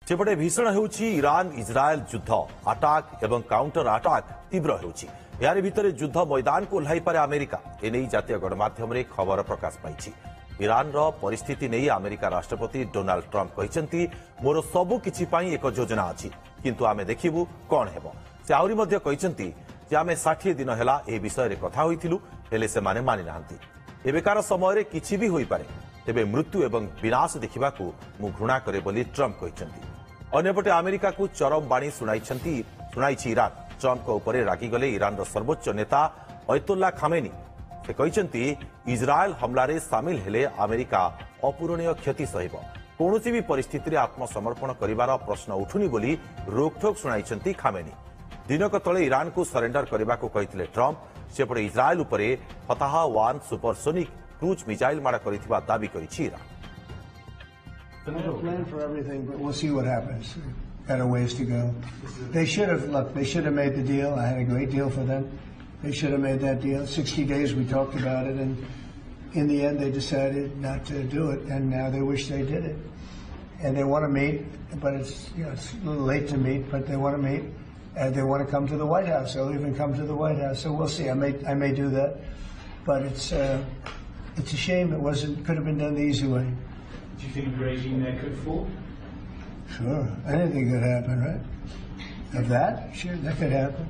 सेपटे भीषण होउछि Iran Israel युद्ध अटाक एवं काउंटर अटाक तीव्र होउछि। यार भितर युद्ध मैदान को ओह्लाई पारे अमेरिका एने जातीय गणमाध्यम रे खबर प्रकाश पाइछि। ईरान रो परिस्थिति नहीं अमेरिका राष्ट्रपति डोनाल्ड ट्रंप कहिसेंती मोर सबु किछि पई एक योजना अछि किंतु आमे देखिबु कोन हेबो। से आउरी मध्ये कहिसेंती जे आमे 60 दिन हेला ए विषय रे कथा होइथिलु हेले से माने मानि नाहंती। एबेकार समय रे किछि भी होई पारे तेबे मृत्यु एवं विनाश देखिबाकू मु घृणा करे बोली ट्रंप कहिसेंती। अन्यपटे अमेरिका को चरम बाणी शुणाइछि ईरान। ट्रंप को ऊपर रागिगले ईरान सर्वोच्च नेता अयतुल्ला खामेनी। से कहिसेंती इजराइल हमलारे सामिल हेले अमेरिका अपूरणीय क्षति सहिब। कौनसी भी परिस्थिति रे आत्मसमर्पण करिवार प्रश्न उठुनी बोली रोकठोक शुणाइछंती खामेनी। दिनक तले ईरान को सरेंडर करबाकू कहिथिले ट्रंप। सेपटे इजराइल उपरे फताह-1 सुपरसोनिक क्रूज मिसाइल माड़ करिथिबा दाबी करिछि Iran. I have a plan for everything, but we'll see what happens. Got a ways to go. They should have made the deal. I had a great deal for them. They should have made that deal. 60 days we talked about it, and in the end they decided not to do it, and now they wish they did it. And they want to meet, but it's it's a little late to meet, but they want to meet, and they want to come to the White House. They'll even come to the White House. So we'll see. I may do that, but it's a shame it could have been done the easy way. Do you think the regime there could fall? Sure, anything could happen, right? Of that, sure, that could happen.